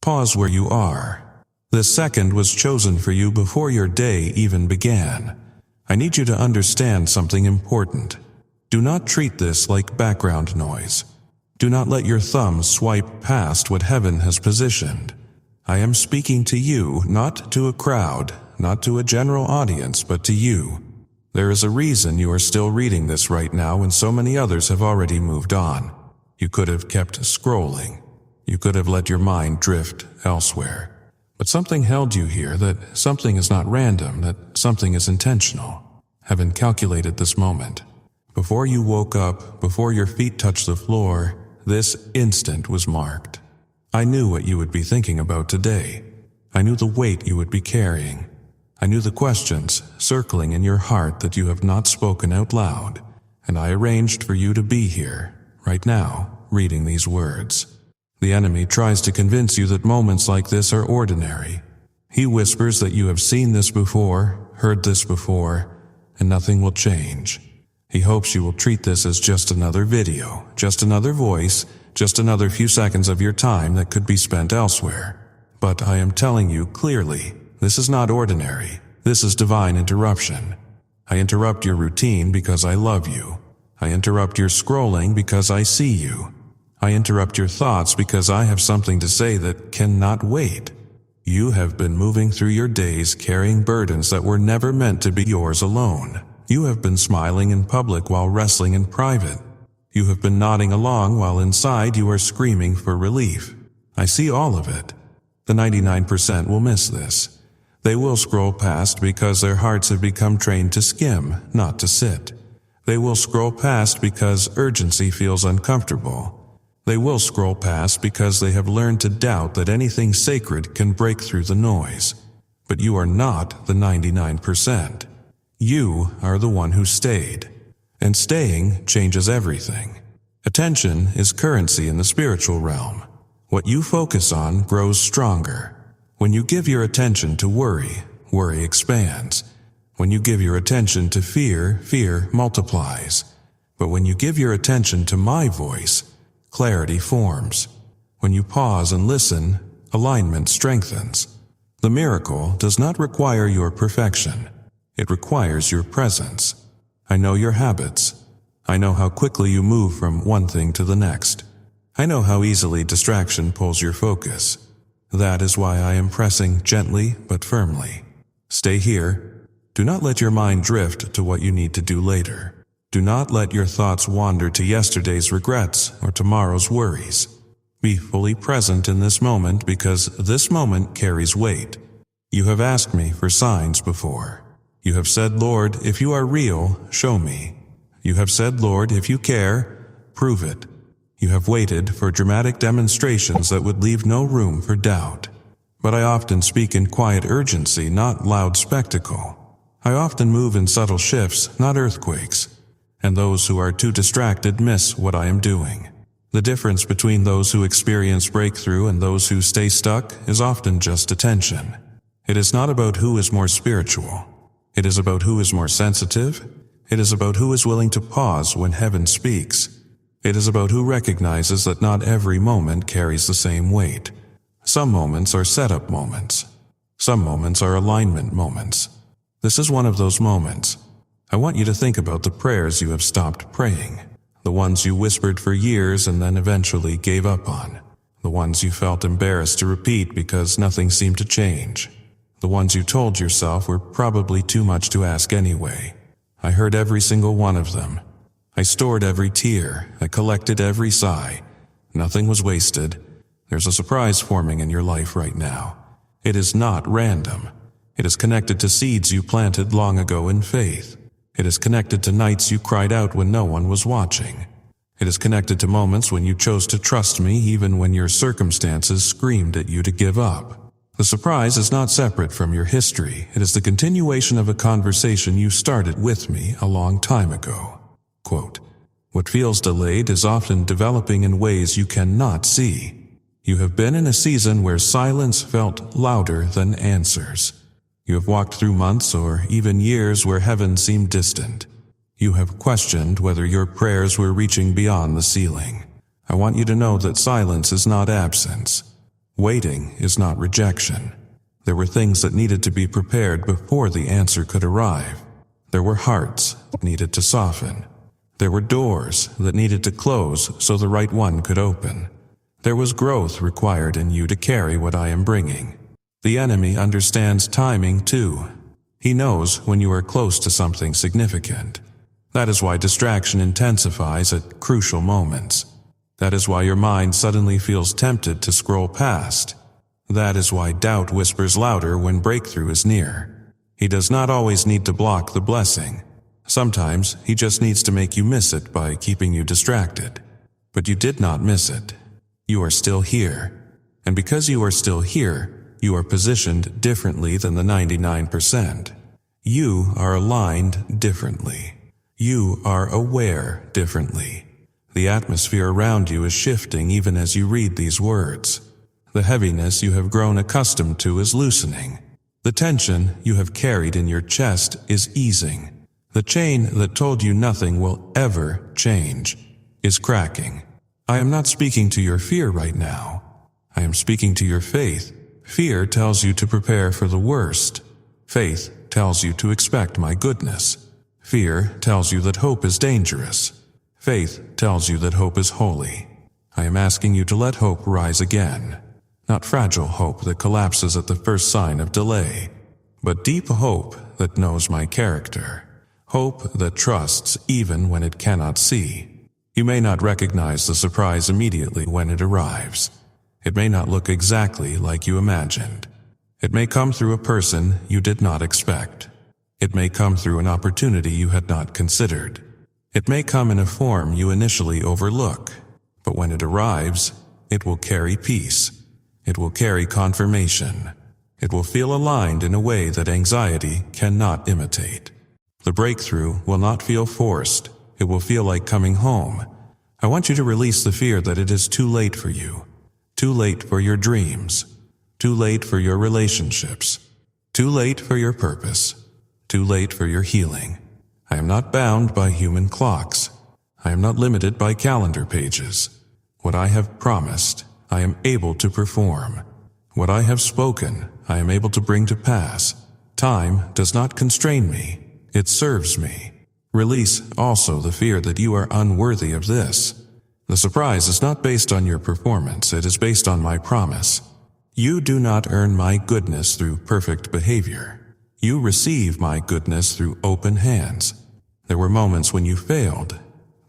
Pause where you are. This second was chosen for you before your day even began. I need you to understand something important. Do not treat this like background noise. Do not let your thumb swipe past what heaven has positioned. I am speaking to you, not to a crowd, not to a general audience, but to you. There is a reason you are still reading this right now when so many others have already moved on. You could have kept scrolling. You could have let your mind drift elsewhere. But something held you here, that something is not random, that something is intentional. Heaven calculated this moment. Before you woke up, before your feet touched the floor, this instant was marked. I knew what you would be thinking about today. I knew the weight you would be carrying. I knew the questions circling in your heart that you have not spoken out loud. And I arranged for you to be here, right now, reading these words. The enemy tries to convince you that moments like this are ordinary. He whispers that you have seen this before, heard this before, and nothing will change. He hopes you will treat this as just another video, just another voice, just another few seconds of your time that could be spent elsewhere. But I am telling you clearly, this is not ordinary. This is divine interruption. I interrupt your routine because I love you. I interrupt your scrolling because I see you. I interrupt your thoughts because I have something to say that cannot wait. You have been moving through your days carrying burdens that were never meant to be yours alone. You have been smiling in public while wrestling in private. You have been nodding along while inside you are screaming for relief. I see all of it. The 99% will miss this. They will scroll past because their hearts have become trained to skim, not to sit. They will scroll past because urgency feels uncomfortable. They will scroll past because they have learned to doubt that anything sacred can break through the noise. But you are not the 99%. You are the one who stayed. And staying changes everything. Attention is currency in the spiritual realm. What you focus on grows stronger. When you give your attention to worry, worry expands. When you give your attention to fear, fear multiplies. But when you give your attention to my voice, clarity forms. When you pause and listen, alignment strengthens. The miracle does not require your perfection. It requires your presence. I know your habits. I know how quickly you move from one thing to the next. I know how easily distraction pulls your focus. That is why I am pressing gently but firmly. Stay here. Do not let your mind drift to what you need to do later. Do not let your thoughts wander to yesterday's regrets or tomorrow's worries. Be fully present in this moment because this moment carries weight. You have asked me for signs before. You have said, Lord, if you are real, show me. You have said, Lord, if you care, prove it. You have waited for dramatic demonstrations that would leave no room for doubt. But I often speak in quiet urgency, not loud spectacle. I often move in subtle shifts, not earthquakes. And those who are too distracted miss what I am doing. The difference between those who experience breakthrough and those who stay stuck is often just attention. It is not about who is more spiritual. It is about who is more sensitive. It is about who is willing to pause when heaven speaks. It is about who recognizes that not every moment carries the same weight. Some moments are setup moments. Some moments are alignment moments. This is one of those moments. I want you to think about the prayers you have stopped praying, the ones you whispered for years and then eventually gave up on, the ones you felt embarrassed to repeat because nothing seemed to change, the ones you told yourself were probably too much to ask anyway. I heard every single one of them. I stored every tear. I collected every sigh. Nothing was wasted. There's a surprise forming in your life right now. It is not random. It is connected to seeds you planted long ago in faith. It is connected to nights you cried out when no one was watching. It is connected to moments when you chose to trust me even when your circumstances screamed at you to give up. The surprise is not separate from your history. It is the continuation of a conversation you started with me a long time ago. Quote, "What feels delayed is often developing in ways you cannot see. You have been in a season where silence felt louder than answers. You have walked through months or even years where heaven seemed distant. You have questioned whether your prayers were reaching beyond the ceiling. I want you to know that silence is not absence. Waiting is not rejection. There were things that needed to be prepared before the answer could arrive. There were hearts that needed to soften. There were doors that needed to close so the right one could open. There was growth required in you to carry what I am bringing. The enemy understands timing too. He knows when you are close to something significant. That is why distraction intensifies at crucial moments. That is why your mind suddenly feels tempted to scroll past. That is why doubt whispers louder when breakthrough is near. He does not always need to block the blessing. Sometimes he just needs to make you miss it by keeping you distracted. But you did not miss it. You are still here. And because you are still here, you are positioned differently than the 99%. You are aligned differently. You are aware differently. The atmosphere around you is shifting even as you read these words. The heaviness you have grown accustomed to is loosening. The tension you have carried in your chest is easing. The chain that told you nothing will ever change is cracking. I am not speaking to your fear right now. I am speaking to your faith. Fear tells you to prepare for the worst. Faith tells you to expect my goodness. Fear tells you that hope is dangerous. Faith tells you that hope is holy. I am asking you to let hope rise again. Not fragile hope that collapses at the first sign of delay, but deep hope that knows my character. Hope that trusts even when it cannot see. You may not recognize the surprise immediately when it arrives. It may not look exactly like you imagined. It may come through a person you did not expect. It may come through an opportunity you had not considered. It may come in a form you initially overlook, but when it arrives, it will carry peace. It will carry confirmation. It will feel aligned in a way that anxiety cannot imitate. The breakthrough will not feel forced. It will feel like coming home. I want you to release the fear that it is too late for you. Too late for your dreams. Too late for your relationships. Too late for your purpose. Too late for your healing. I am not bound by human clocks. I am not limited by calendar pages. What I have promised, I am able to perform. What I have spoken, I am able to bring to pass. Time does not constrain me. It serves me. Release also the fear that you are unworthy of this. The surprise is not based on your performance. It is based on my promise. You do not earn my goodness through perfect behavior. You receive my goodness through open hands. There were moments when you failed.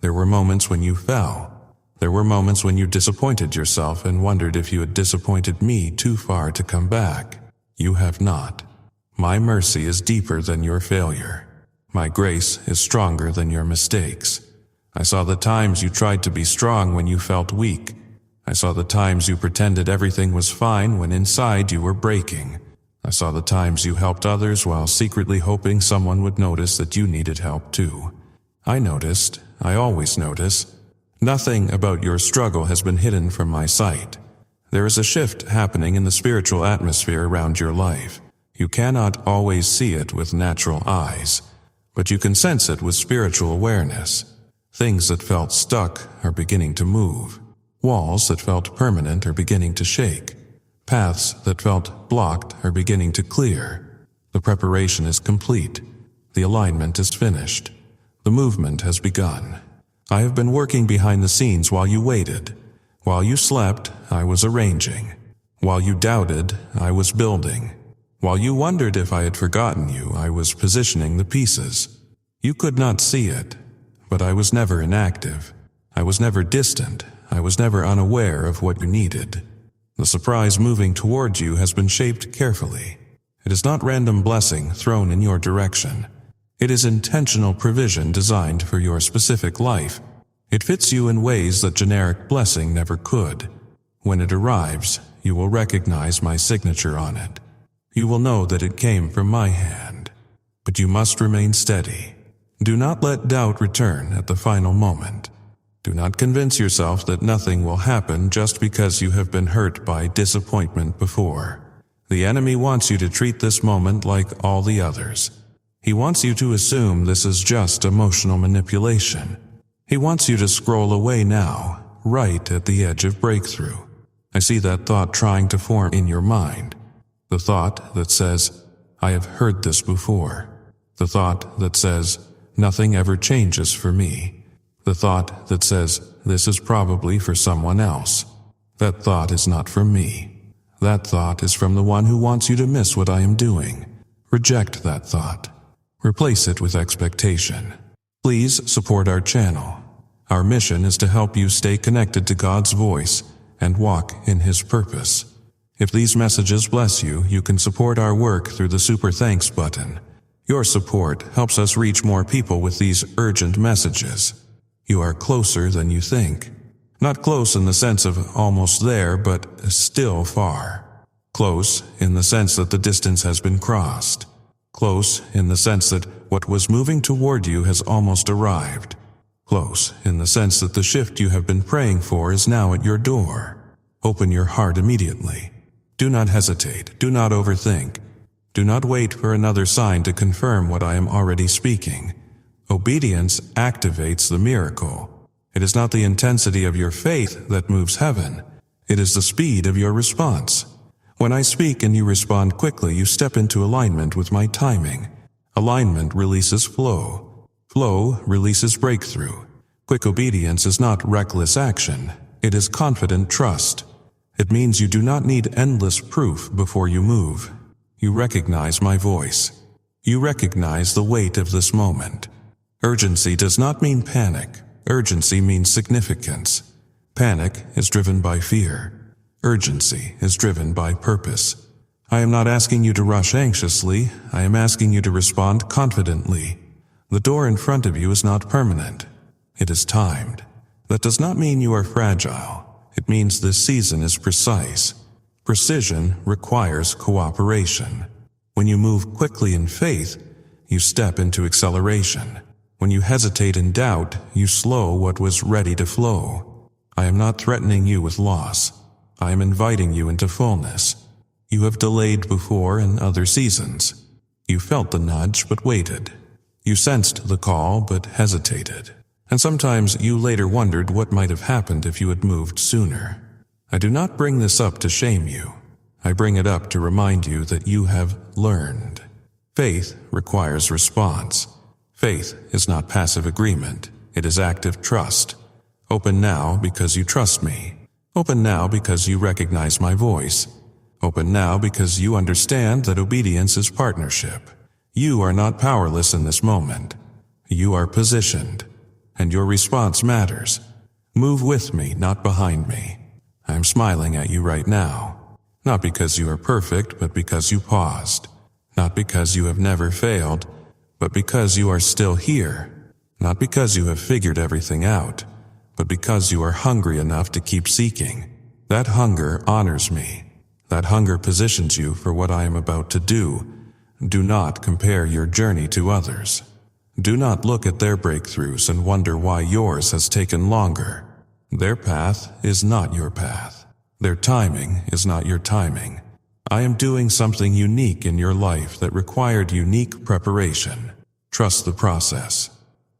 There were moments when you fell. There were moments when you disappointed yourself and wondered if you had disappointed me too far to come back. You have not. My mercy is deeper than your failure. My grace is stronger than your mistakes. I saw the times you tried to be strong when you felt weak. I saw the times you pretended everything was fine when inside you were breaking. I saw the times you helped others while secretly hoping someone would notice that you needed help too. I noticed. I always notice. Nothing about your struggle has been hidden from my sight. There is a shift happening in the spiritual atmosphere around your life. You cannot always see it with natural eyes, but you can sense it with spiritual awareness. Things that felt stuck are beginning to move. Walls that felt permanent are beginning to shake. Paths that felt blocked are beginning to clear. The preparation is complete. The alignment is finished. The movement has begun. I have been working behind the scenes while you waited. While you slept, I was arranging. While you doubted, I was building. While you wondered if I had forgotten you, I was positioning the pieces. You could not see it, but I was never inactive. I was never distant. I was never unaware of what you needed. The surprise moving toward you has been shaped carefully. It is not random blessing thrown in your direction. It is intentional provision designed for your specific life. It fits you in ways that generic blessing never could. When it arrives, you will recognize my signature on it. You will know that it came from my hand. But you must remain steady. Do not let doubt return at the final moment. Do not convince yourself that nothing will happen just because you have been hurt by disappointment before. The enemy wants you to treat this moment like all the others. He wants you to assume this is just emotional manipulation. He wants you to scroll away now, right at the edge of breakthrough. I see that thought trying to form in your mind. The thought that says, I have heard this before. The thought that says, nothing ever changes for me. The thought that says, this is probably for someone else. That thought is not from me. That thought is from the one who wants you to miss what I am doing. Reject that thought. Replace it with expectation. Please support our channel. Our mission is to help you stay connected to God's voice and walk in His purpose. If these messages bless you, you can support our work through the Super Thanks button. Your support helps us reach more people with these urgent messages. You are closer than you think. Not close in the sense of almost there, but still far. Close in the sense that the distance has been crossed. Close in the sense that what was moving toward you has almost arrived. Close in the sense that the shift you have been praying for is now at your door. Open your heart immediately. Do not hesitate. Do not overthink. Do not wait for another sign to confirm what I am already speaking. Obedience activates the miracle. It is not the intensity of your faith that moves heaven. It is the speed of your response. When I speak and you respond quickly, you step into alignment with my timing. Alignment releases flow. Flow releases breakthrough. Quick obedience is not reckless action. It is confident trust. It means you do not need endless proof before you move. You recognize my voice. You recognize the weight of this moment. Urgency does not mean panic. Urgency means significance. Panic is driven by fear. Urgency is driven by purpose. I am not asking you to rush anxiously. I am asking you to respond confidently. The door in front of you is not permanent. It is timed. That does not mean you are fragile. It means this season is precise. Precision requires cooperation. When you move quickly in faith, you step into acceleration. When you hesitate in doubt, you slow what was ready to flow. I am not threatening you with loss. I am inviting you into fullness. You have delayed before in other seasons. You felt the nudge but waited. You sensed the call but hesitated. And sometimes you later wondered what might have happened if you had moved sooner. I do not bring this up to shame you. I bring it up to remind you that you have learned. Faith requires response. Faith is not passive agreement. It is active trust. Open now because you trust me. Open now because you recognize my voice. Open now because you understand that obedience is partnership. You are not powerless in this moment. You are positioned. And your response matters. Move with me, not behind me. I am smiling at you right now. Not because you are perfect, but because you paused. Not because you have never failed, but because you are still here. Not because you have figured everything out, but because you are hungry enough to keep seeking. That hunger honors me. That hunger positions you for what I am about to do. Do not compare your journey to others. Do not look at their breakthroughs and wonder why yours has taken longer. Their path is not your path. Their timing is not your timing. I am doing something unique in your life that required unique preparation. Trust the process.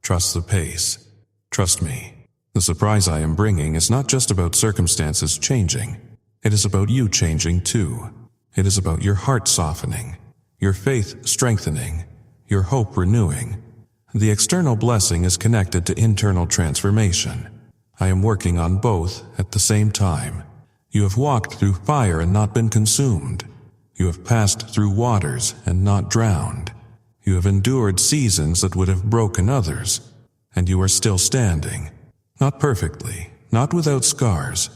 Trust the pace. Trust me. The surprise I am bringing is not just about circumstances changing. It is about you changing too. It is about your heart softening, your faith strengthening, your hope renewing. The external blessing is connected to internal transformation. I am working on both at the same time. You have walked through fire and not been consumed. You have passed through waters and not drowned. You have endured seasons that would have broken others, and you are still standing. Not perfectly, not without scars,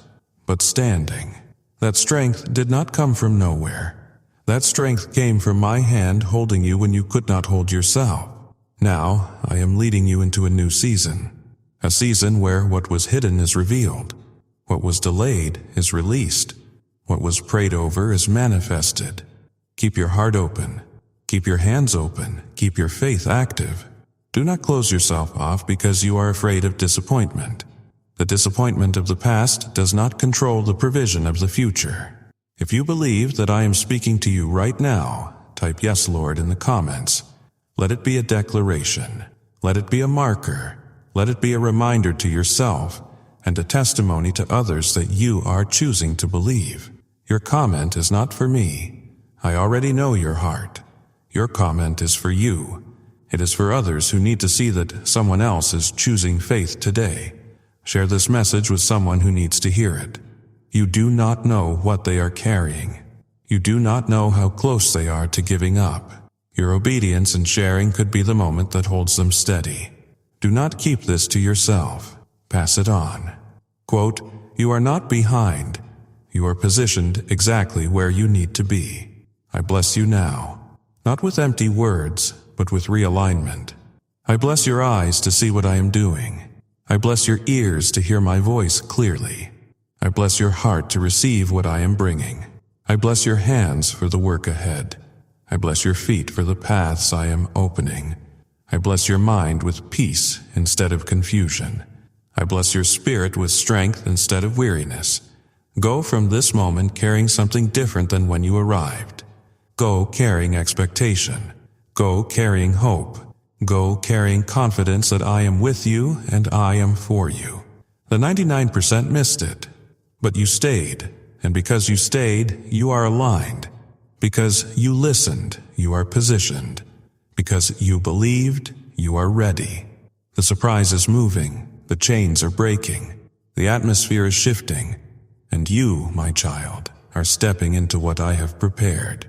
but standing. That strength did not come from nowhere. That strength came from my hand holding you when you could not hold yourself. Now, I am leading you into a new season. A season where what was hidden is revealed. What was delayed is released. What was prayed over is manifested. Keep your heart open. Keep your hands open. Keep your faith active. Do not close yourself off because you are afraid of disappointment. The disappointment of the past does not control the provision of the future. If you believe that I am speaking to you right now, type "Yes, Lord" in the comments. Let it be a declaration. Let it be a marker. Let it be a reminder to yourself and a testimony to others that you are choosing to believe. Your comment is not for me. I already know your heart. Your comment is for you. It is for others who need to see that someone else is choosing faith today. Share this message with someone who needs to hear it. You do not know what they are carrying. You do not know how close they are to giving up. Your obedience and sharing could be the moment that holds them steady. Do not keep this to yourself. Pass it on. Quote, "You are not behind. You are positioned exactly where you need to be. I bless you now, not with empty words, but with realignment. I bless your eyes to see what I am doing. I bless your ears to hear my voice clearly. I bless your heart to receive what I am bringing. I bless your hands for the work ahead. I bless your feet for the paths I am opening. I bless your mind with peace instead of confusion. I bless your spirit with strength instead of weariness. Go from this moment carrying something different than when you arrived. Go carrying expectation. Go carrying hope. Go carrying confidence that I am with you and I am for you." The 99% missed it, but you stayed, and because you stayed, you are aligned. Because you listened, you are positioned. Because you believed, you are ready. The surprise is moving, the chains are breaking, the atmosphere is shifting, and you, my child, are stepping into what I have prepared.